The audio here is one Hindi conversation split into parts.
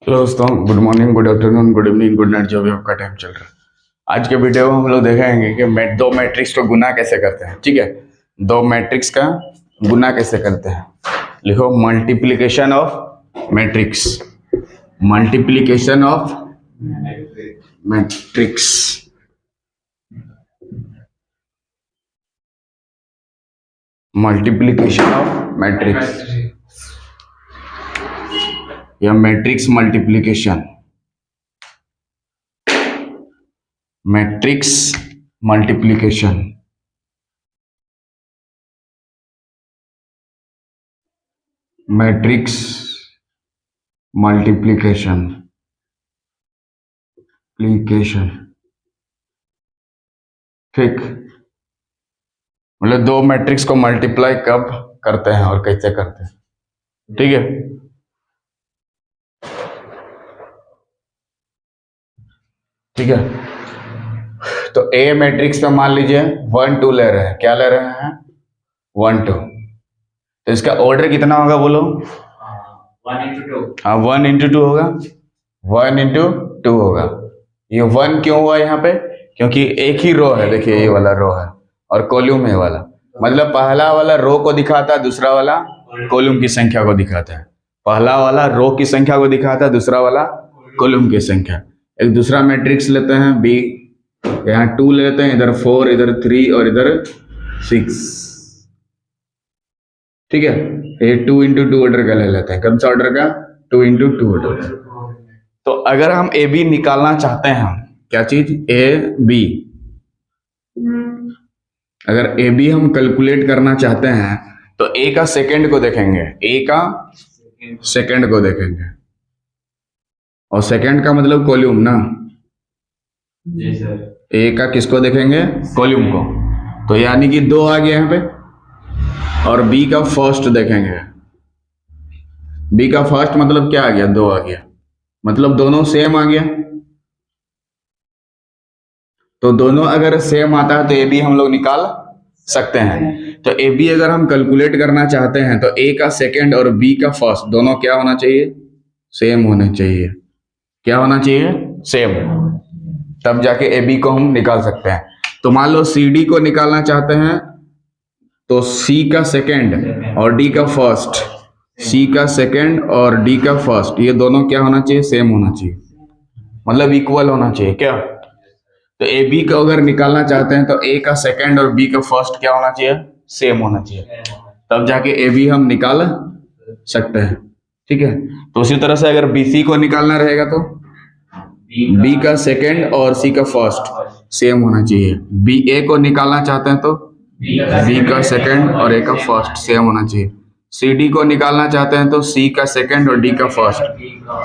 हेलो दोस्तों, good morning, good afternoon, good evening, good night, जो भी आपका टाइम चल रहा है। आज के वीडियो में हम लोग देखेंगे कि दो मैट्रिक्स को गुना कैसे करते हैं। ठीक है, दो मैट्रिक्स का गुना कैसे करते हैं। लिखो multiplication of matrix, multiplication of matrix, multiplication of matrix या matrix multiplication, matrix multiplication, matrix multiplication, application. ठीक, मतलब दो मैट्रिक्स को मल्टीप्लाई कब करते हैं और कैसे करते हैं। ठीक है, ठीक है। तो ए मैट्रिक्स में मान लीजिए 1 2 ले रहे हैं। क्या ले रहे हैं? 1 2। तो इसका ऑर्डर कितना होगा बोलो? 1 into 2। हाँ, 1 into 2 होगा, 1 into 2 होगा। ये 1 क्यों हुआ यहाँ पे? क्योंकि एक ही रो है। देखिए, ये वाला रो है और कॉलम है वाला, मतलब पहला वाला रो को दिखाता है, दूसरा वाला कॉलम की संख्या को दिखाता है। पहला वाला रो की संख्या को दिखाता है, दूसरा वाला कॉलम की संख्या। एक दूसरा मैट्रिक्स लेते हैं बी, यहाँ 2 लेते हैं, इधर 4, इधर 3 और इधर 6। ठीक है, ये 2 into 2 ऑर्डर का ले लेते हैं। कौन सा ऑर्डर का? 2 into 2 ऑर्डर का। तो अगर हम ए बी निकालना चाहते हैं, हम क्या चीज? A B. अगर ए बी हम कैलकुलेट करना चाहते हैं तो ए का सेकंड को देखेंगे, ए का सेकंड को देखेंगे, और सेकंड का मतलब कॉलम ना। जी सर। ए का किसको देखेंगे? कॉलम को। तो यानी कि 2 आ गया यहाँ पे। और बी का फर्स्ट देखेंगे, बी का फर्स्ट मतलब क्या आ गया? 2 आ गया, मतलब दोनों सेम आ गया। तो दोनों अगर सेम आता है तो ए बी हम लोग निकाल सकते हैं। तो ए बी अगर हम कैलकुलेट करना चाहते हैं तो ए का सेकंड और बी का फर्स्ट दोनों क्या होना चाहिए? सेम होने चाहिए। क्या होना चाहिए? सेम। तब जाके ए बी को हम निकाल सकते हैं। तो मान लो सी डी को निकालना चाहते हैं तो सी का सेकंड और डी का फर्स्ट, सी का सेकंड और डी का फर्स्ट, ये दोनों क्या होना चाहिए? सेम होना चाहिए, मतलब इक्वल होना चाहिए। क्या? तो ए बी को अगर निकालना चाहते हैं तो ए का सेकंड और बी का फर्स्ट क्या होना चाहिए? सेम होना चाहिए। तब जाके ए बी हम निकाल सकते हैं। ठीक है, तो उसी तरह से अगर बी सी को निकालना रहेगा तो बी का सेकंड और सी का फर्स्ट सेम होना चाहिए। बी ए को निकालना चाहते हैं तो बी का सेकंड और ए का फर्स्ट सेम होना चाहिए। सी डी को निकालना चाहते हैं तो सी का सेकंड और डी का फर्स्ट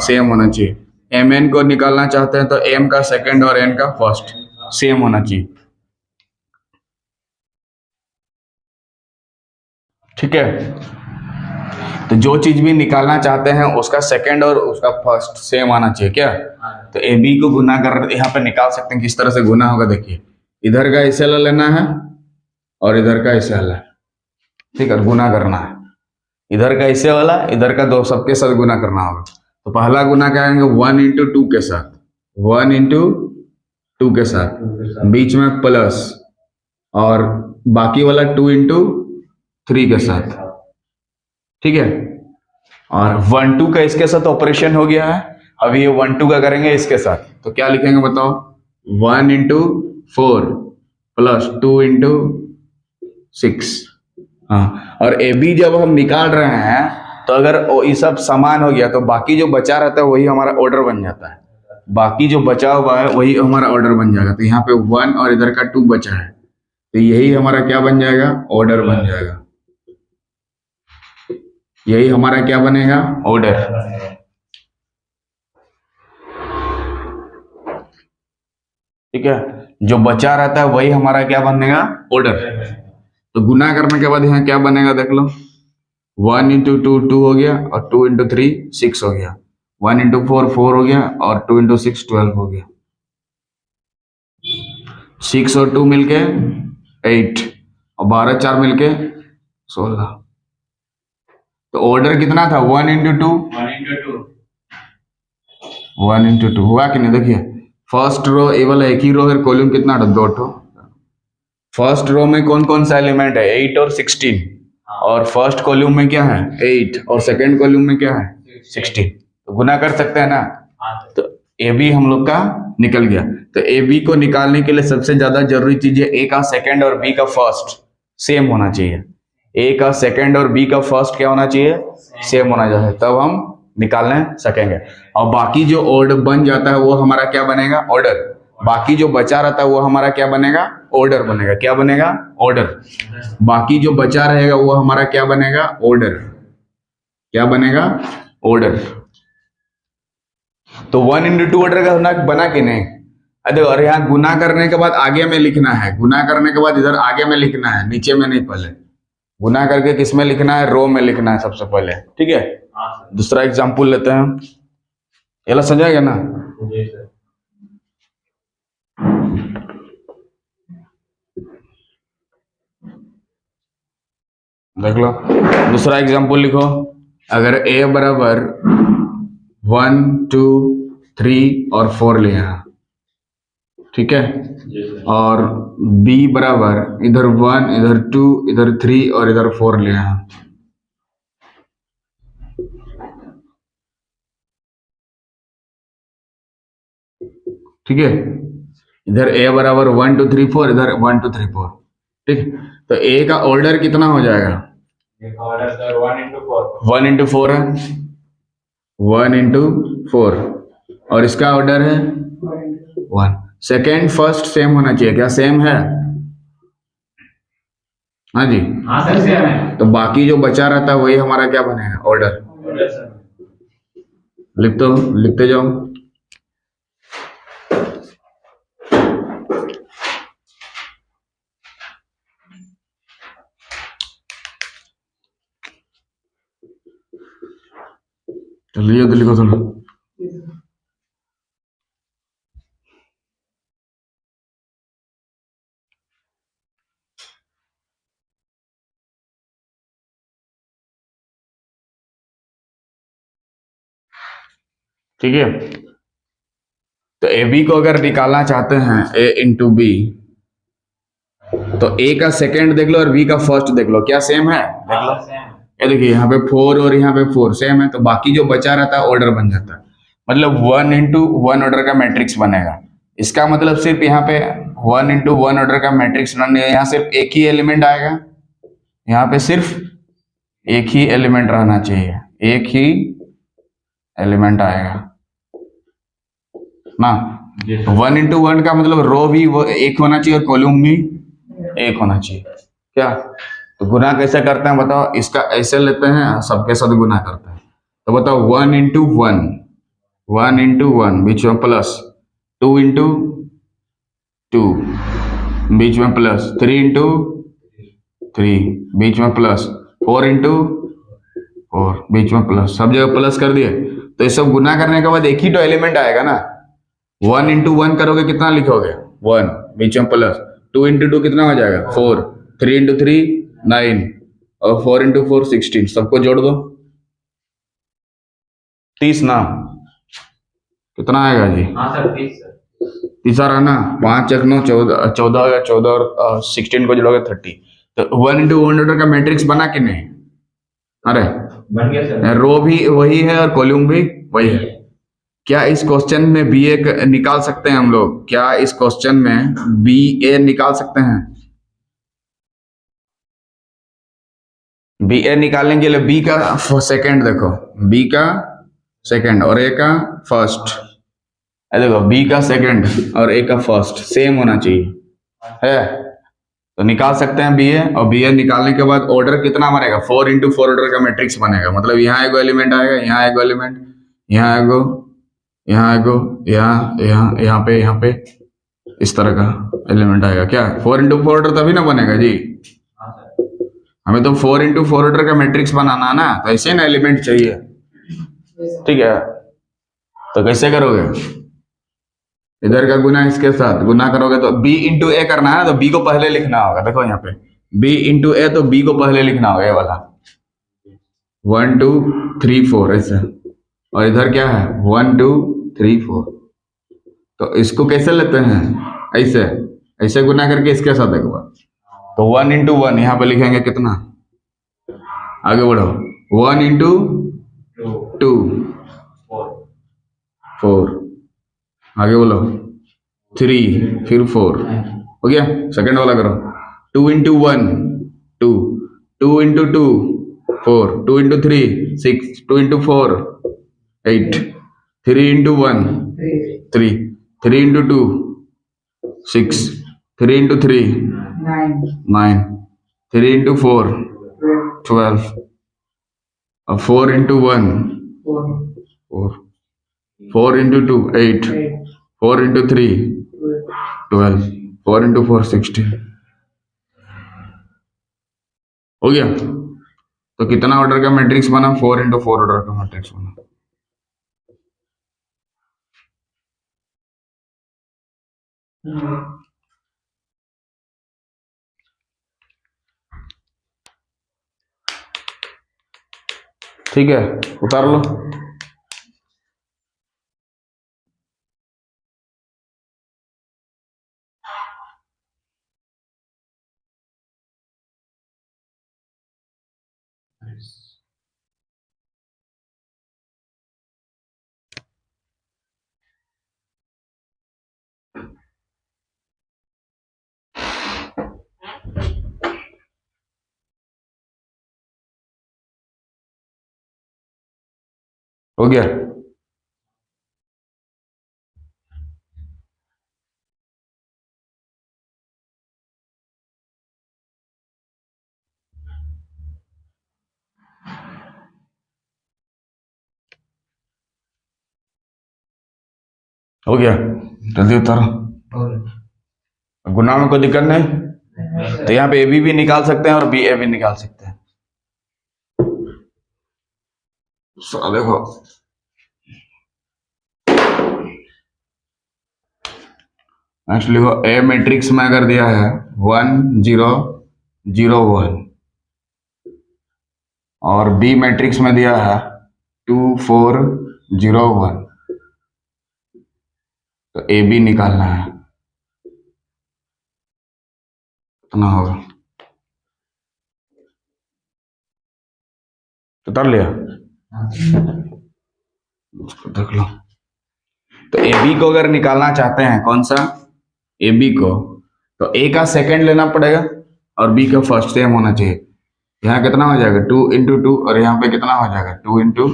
सेम होना चाहिए। एम एन को निकालना चाहते हैं तो एम का सेकंड और एन का फर्स्ट सेम होना चाहिए। ठीक है, तो जो चीज भी निकालना चाहते हैं उसका सेकंड और उसका फर्स्ट सेम आना चाहिए। क्या? तो ए बी को गुना कर यहाँ पे निकाल सकते हैं। किस तरह से गुना होगा? देखिए, इधर का ऐसे लेना है और इधर का ऐसे वाला। ठीक है, गुना करना है। इधर का ऐसे वाला, इधर का दो सबके साथ गुना करना होगा। तो पहला गुना करेंगे 1 into 2 के साथ, 1 into 2 के साथ, बीच में प्लस, और बाकी वाला 2 into 3 के साथ। ठीक है, और 1 2 का इसके साथ ऑपरेशन हो गया है। अभी ये 1 2 का करेंगे इसके साथ, तो क्या लिखेंगे बताओ? 1 into 4 प्लस 2 into 6। हाँ, और ए बी जब हम निकाल रहे हैं तो अगर ये सब समान हो गया तो बाकी जो बचा रहता है वही हमारा ऑर्डर बन जाता है। बाकी जो बचा हुआ है वही हमारा ऑर्डर बन जाएगा। तो यहाँ पे 1 और इधर का 2 बचा है, तो यही हमारा क्या बन जाएगा? ऑर्डर बन जाएगा। यही हमारा क्या बनेगा? ऑर्डर। ठीक है, जो बचा रहता है वही हमारा क्या बनेगा? ऑर्डर। तो गुना करने के बाद यहाँ क्या बनेगा? देख लो, 1 into 2 2 हो गया, और 2 into 3 6 हो गया, 1 into 4 4 हो गया, और 2 into 6 12 हो गया। 6 और 2 मिलके 8, और 12 4 मिलके 16। तो ऑर्डर कितना था? 1 into 2 1 into 2। 1 इंटू 2 हुआ कि नहीं? देखिए फर्स्ट रो ए वाला एक ही रो है, कॉलम कितना है? 2 ठो। फर्स्ट रो में कौन कौन सा एलिमेंट है? 8 और 16। और फर्स्ट कॉलम में क्या है? 8 और सेकंड कॉलम में क्या है? 16। तो गुना कर सकते हैं ना। तो ए बी हम लोग का निकल गया। तो ए बी को निकालने के लिए सबसे ज्यादा जरूरी चीज है ए का सेकंड और बी का फर्स्ट सेम होना चाहिए। ए का सेकंड और बी का फर्स्ट क्या होना चाहिए? सेम होना चाहिए, तब हम निकालने सकेंगे। और बाकी जो ऑर्डर बन जाता है वो हमारा क्या बनेगा? ऑर्डर। बाकी जो बचा रहता है वो हमारा क्या बनेगा? ऑर्डर बनेगा। क्या बनेगा? ऑर्डर। बाकी जो बचा रहेगा वो हमारा क्या बनेगा? ऑर्डर। क्या बनेगा? ऑर्डर। तो 1 इंटू 2 ऑर्डर का बना कि नहीं? अरे और यहाँ गुना करने के बाद आगे में लिखना है। गुना करने के बाद इधर आगे में लिखना है, नीचे में नहीं। पहले गुना करके किस में लिखना है? रो में लिखना है सबसे पहले। ठीक है। दूसरा एग्जाम्पल लेते हैं। ये समझ गया ना? देख लो दूसरा एग्जाम्पल लिखो। अगर a बराबर 1 2 3 और 4 लिया, ठीक है, और b बराबर इधर 1 इधर 2 इधर 3 और इधर 4 लिया, ठीक है। इधर a बराबर 1 2 3 4, इधर 1 2 3 4, ठीक। तो a का ऑर्डर कितना हो जाएगा? 1 इंटू 4 है, 1 इंटू 4, और इसका ऑर्डर है 1। सेकेंड फर्स्ट सेम होना चाहिए। क्या सेम है? हाँ जी, हाँ सर सेम है। तो बाकी जो बचा रहता है वही हमारा क्या बनेगा? ऑर्डर। लिखते जाओ। चलिए तो लिखो थोड़ा। ठीक है। तो ए बी को अगर निकालना चाहते हैं ए इंटू बी, तो ए का सेकंड देख लो और बी का फर्स्ट देख लो, क्या सेम है? देख लो, ये देखिए यहाँ पे 4 और यहाँ पे 4 सेम है, तो बाकी जो बचा रहता है ऑर्डर बन जाता है। मतलब 1 इंटू 1 ऑर्डर का मैट्रिक्स बनेगा। इसका मतलब सिर्फ यहाँ पे 1 इंटू 1 ऑर्डर का मैट्रिक्स नहीं है, यहाँ सिर्फ एक ही एलिमेंट आएगा। यहाँ पे सिर्फ एक ही एलिमेंट रहना चाहिए, एक ही एलिमेंट आएगा ना। 1 इंटू 1 का मतलब रो भी एक होना चाहिए और कॉलम भी एक होना चाहिए। क्या? तो गुना कैसे करते हैं बताओ? इसका ऐसे लेते हैं, सबके साथ गुना करते हैं। तो बताओ 1 इंटू 1, 1 इंटू 1 बीच में प्लस, 2 इंटू 2 बीच में प्लस, 3 इंटू 3 बीच में प्लस, 4 इंटू 4 बीच में प्लस, सब जगह प्लस कर दिए। तो ये सब गुना करने के बाद एक ही तो एलिमेंट आएगा ना। 1 इंटू 1 करोगे कितना लिखोगे? 1 बीच में प्लस, 2 इंटू 2 कितना हो जाएगा? 4, 3 इंटू 3 9, और 4 इंटू 4 16। सबको जोड़ दो, 30 ना। कितना आएगा जी? हाँ सर 30 सर। 30 आ रहा ना। 5 1 9 14, 14 और 16 को जोड़ोगे 30। तो 1 इंटू 1 ऑर्डर का मैट्रिक्स बना कि नहीं? अरे बन गया सर। रो भी वही है और कॉलम भी वही है। क्या इस क्वेश्चन में बी ए निकाल सकते हैं हम लोग? क्या इस क्वेश्चन में बी ए निकाल सकते हैं? बी ए निकालने के लिए बी का सेकंड देखो, बी का सेकंड और ए का फर्स्ट। देखो बी का सेकंड और ए का फर्स्ट सेम होना चाहिए है, तो निकाल सकते हैं बी ए। और बी ए निकालने के बाद ऑर्डर कितना बनेगा? 4 इंटू 4 ऑर्डर का मैट्रिक्स बनेगा। मतलब यहाँ एगो एलिमेंट आएगा, यहाँ एगो एलिमेंट, यहाँ एगो, यहाँ एगो, यहाँ पे इस तरह का एलिमेंट आएगा। क्या 4 इंटू 4 ऑर्डर तभी ना बनेगा जी? हमें तो 4 इंटू 4 ऑर्डर का मैट्रिक्स बनाना है ना, तो ऐसे ना एलिमेंट चाहिए। ठीक है, तो कैसे करोगे? इधर का गुना इसके साथ गुना करोगे तो b इंटू ए करना है, तो b को पहले लिखना होगा। देखो यहाँ पे b इंटू ए, तो b को पहले लिखना होगा, ये वाला 1 2 3 4 ऐसे। और इधर क्या है? 1 2 3 4। तो इसको कैसे लेते हैं, ऐसे ऐसे गुना करके इसके साथ एक बार, तो 1 इंटू 1 यहाँ पे लिखेंगे कितना, आगे बढ़ो, 1 इंटू 2 2 4 4, आगे बोलो 3 फिर 4, हो गया। सेकंड वाला करो, 2 into 1 2, 2 into 2 4, 2 into 3 6, 2 into 4 8, 3 into 1 3, 3 into 2 6, 3 into 3 9, 3 into 4 12, और 4 इंटू 1 4, 4 इंटू 2 8, 4 इंटू 3 12, 4 इंटू 4 16, हो गया। तो कितना ऑर्डर का मैट्रिक्स बना, 4 इंटू 4 ऑर्डर का मैट्रिक्स बना। ठीक है, उतार लो। हो गया, हो गया, जल्दी उतारो। गुना में कोई दिक्कत नहीं, तो यहाँ पे ए बी भी निकाल सकते हैं और बी ए भी निकाल सकते हैं। देखो नेक्स्ट लिखो, ए मैट्रिक्स में अगर दिया है 1 0 0 1 और बी मैट्रिक्स में दिया है 2 4 0 1, तो ए बी निकालना है, कितना होगा, उतार लिया, उसको देख लो। तो ए बी को अगर निकालना चाहते हैं, कौन सा, ए बी को, तो ए का सेकंड लेना पड़ेगा और बी का फर्स्ट सेम होना चाहिए। यहाँ कितना हो जाएगा, 2 इंटू 2, और यहाँ पे कितना हो जाएगा, 2 इंटू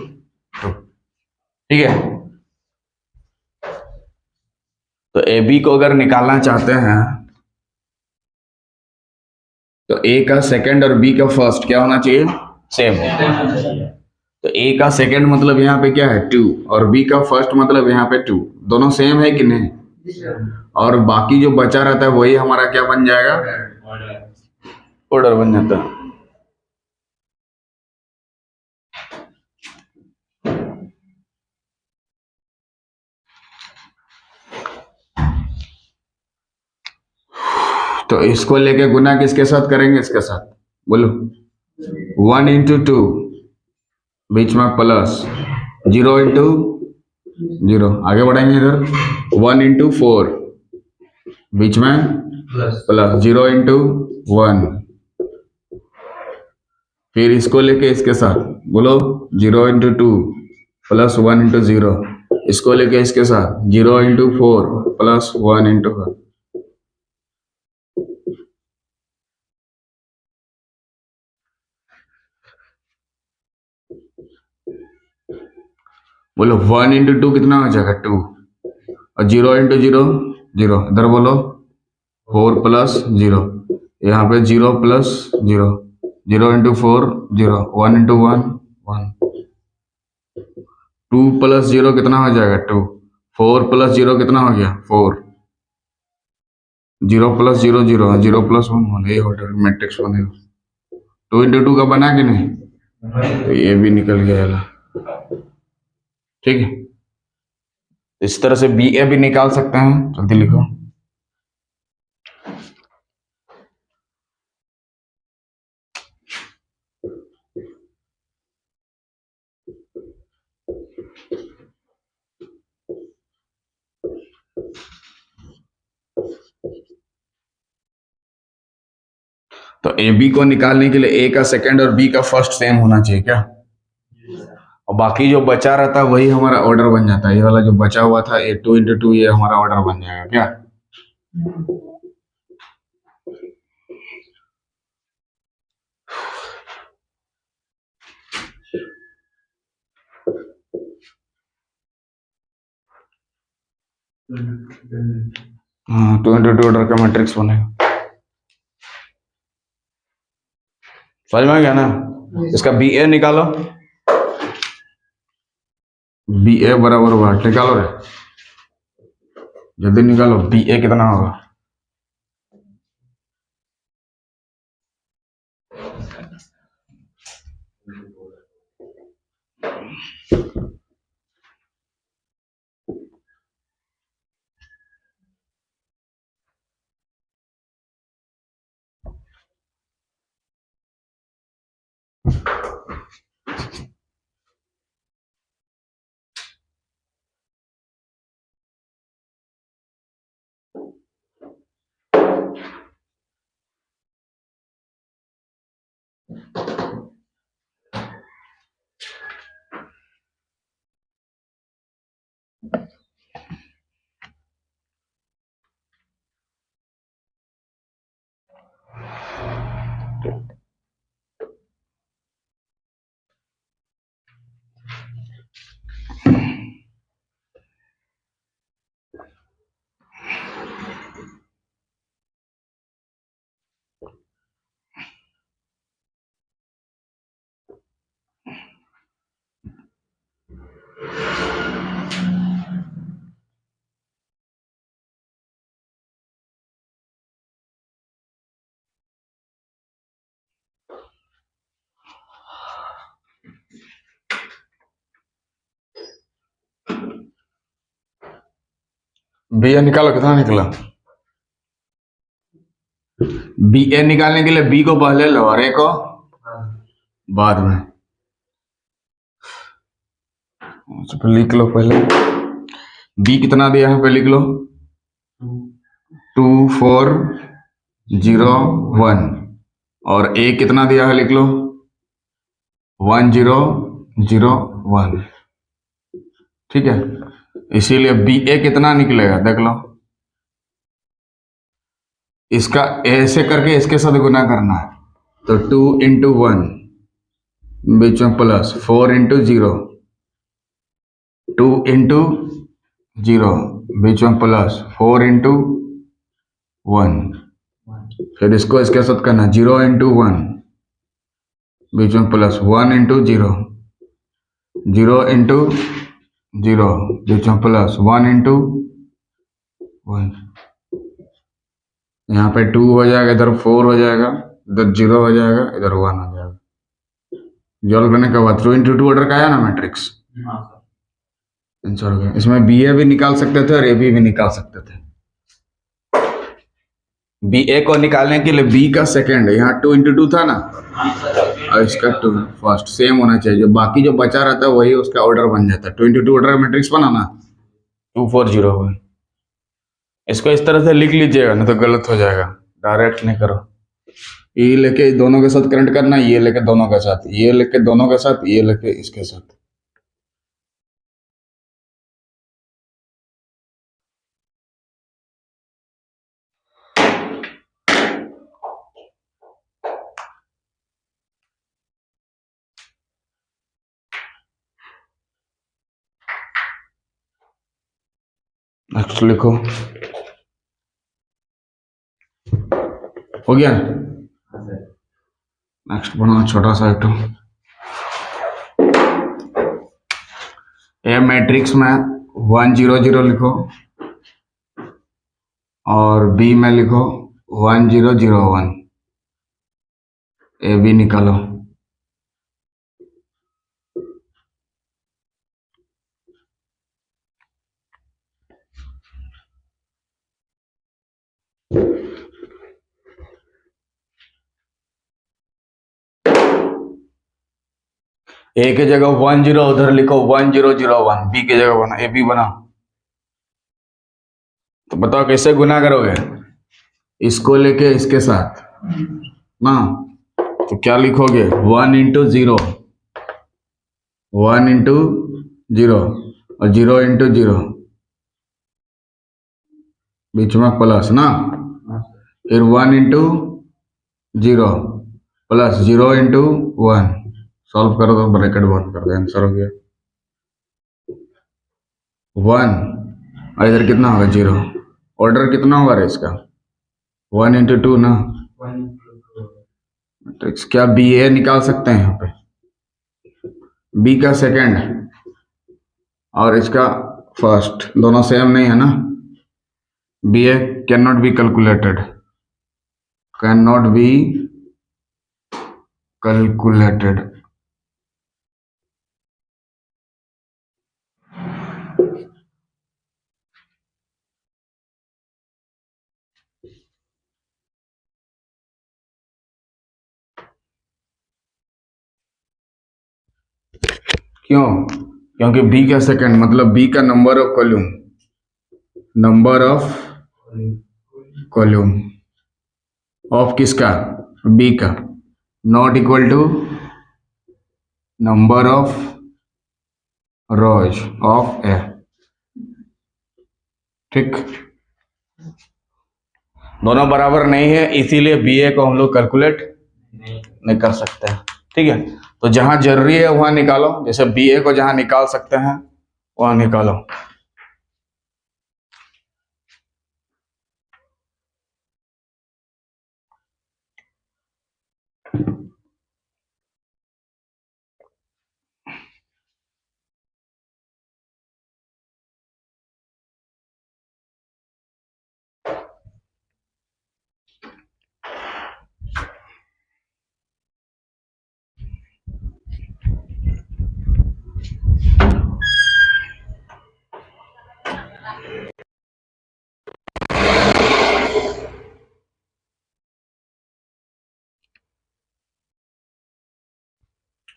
2, ठीक है। तो ए बी को अगर निकालना चाहते हैं, तो ए का सेकंड और बी का फर्स्ट क्या होना चाहिए, सेम। तो ए का सेकंड मतलब यहाँ पे क्या है 2, और बी का फर्स्ट मतलब यहाँ पे 2, दोनों सेम है कि नहीं, और बाकी जो बचा रहता है वही हमारा क्या बन जाएगा, ऑर्डर बन जाता है। तो इसको लेके गुना किसके साथ करेंगे, इसके साथ, बोलो 1 इंटू 2, बीच में प्लस, 0 इंटू 0, आगे बढ़ेंगे इधर, 1 इंटू 4, बीच में प्लस, 0 इंटू 1, फिर इसको लेके इसके साथ बोलो 0 इंटू 2 प्लस 1 इंटू 0, इसको लेके इसके साथ 0 इंटू 4 प्लस 1 इंटू 4, बोलो 1 इंटू 2 कितना हो जाएगा 2, और 0 इंटू 0 0, इधर बोलो 4 प्लस 0, यहाँ पे 0 प्लस 0, 0 इंटू 4 0, 1 इंटू 1 1, 2 प्लस 0 कितना हो जाएगा 2, 4 प्लस 0 कितना हो गया 4, 0 प्लस 0 0, 0 प्लस 1 1, ये ऑर्डर मैट्रिक्स बनेगा। 2 इंटू 2 का बना कि नहीं, तो ये भी निकल गया, ठीक है। इस तरह से बी ए भी निकाल सकते हैं, जल्दी लिखो। ए बी को निकालने के लिए ए का सेकंड और बी का फर्स्ट सेम होना चाहिए क्या, और बाकी जो बचा रहता है वही हमारा ऑर्डर बन जाता है। ये वाला जो बचा हुआ था ए 2 × 2 ये हमारा ऑर्डर बन जाएगा क्या। हाँ 2 × 2 ऑर्डर का मैट्रिक्स बनेगा। समझ में आ गया ना। इसका बी ए निकालो, बी ए बराबर हुआ, निकालो रे जल्दी निकालो, बी ए कितना होगा। बी ए निकालो, कितना निकला। बी ए निकालने के लिए बी को पहले लो और ए को बाद में। तो लिख लो पहले, बी कितना दिया है पे लिख लो 2 4 0 1 और ए कितना दिया है लिख लो 1 0 0 1। ठीक है, इसीलिए बी ए कितना निकलेगा देख लो, इसका ऐसे करके इसके साथ गुना करना है, तो 2 × 1 बीच में प्लस 4 × 0, 2 × 0 बीच में प्लस 4 × 1, फिर इसको इसके साथ करना 0 × 1 बीच में प्लस 1 × 0, 0 × 0 बीच में प्लस 1 × 1। यहाँ पे 2 हो जाएगा, इधर 4 हो जाएगा, इधर 0 हो जाएगा, इधर 1 हो जाएगा। जॉल्व करने के बाद 2 × 2 ऑर्डर का आया ना मैट्रिक्स, आंसर हो गया। इसमें बी ए भी निकाल सकते थे और ए बी भी निकाल सकते थे। बी ए को निकालने के लिए बी का सेकंड यहाँ 2 × 2 था ना, और इसका 2 फर्स्ट सेम होना चाहिए, जो बाकी जो बचा रहता है वही उसका ऑर्डर बन जाता है। 2 × 2 ऑर्डर का मैट्रिक्स बना ना 2 4 0 1। इसको इस तरह से लिख लीजिएगा, नहीं तो गलत हो जाएगा, डायरेक्ट नहीं करो। ये लेके दोनों के साथ करंट करना, ये लेके दोनों के साथ, ये लेके दोनों के साथ, ये लेके इसके साथ। नेक्स्ट लिखो, हो गया। नेक्स्ट बनाओ छोटा सा एक, ए मैट्रिक्स में 1 0 0 लिखो और बी में लिखो 1 0 0 1। ए बी निकालो। ए की जगह 1 0 उधर लिखो 1 0 0 1, बी की जगह बना ए बी बना। तो बताओ कैसे गुना करोगे, इसको लेके इसके साथ ना, तो क्या लिखोगे 1 इंटू 0, 1 इंटू 0 और 0 इंटू 0, बीच में प्लस ना, फिर 1 इंटू 0 प्लस 0 इंटू 1, सॉल्व करो तो ब्रैकेट बंद कर दो, आंसर हो गया 1 और इधर कितना होगा 0। ऑर्डर कितना होगा रे इसका 1 इंटू 2 ना, 1 into 2. मैट्रिक्स क्या बी ए निकाल सकते हैं यहाँ पे, बी का सेकंड और इसका फर्स्ट दोनों सेम नहीं है ना, B A can not be calculated, can not be calculated. क्यों, क्योंकि बी का सेकंड मतलब बी का number of column, number of column of किसका बी का, not equal to number of rows of A. ठीक, दोनों बराबर नहीं है इसीलिए बी ए को हम लोग कैलकुलेट नहीं कर सकते हैं। ठीक है, तो जहां जरूरी है वहां निकालो, जैसे बी ए को जहां निकाल सकते हैं वहां निकालो।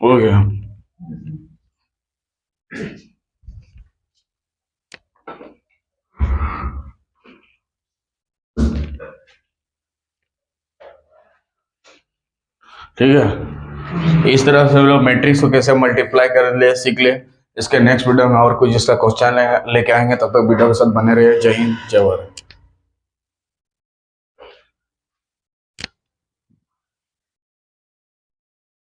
हो गया, ठीक है। इस तरह से हम लोग मैट्रिक्स को कैसे मल्टीप्लाई कर ले सीख ले। इसके नेक्स्ट वीडियो में और कुछ इसका क्वेश्चन लेके आएंगे, तब तक वीडियो के साथ बने रहिए। जय हिंद, जय भारत।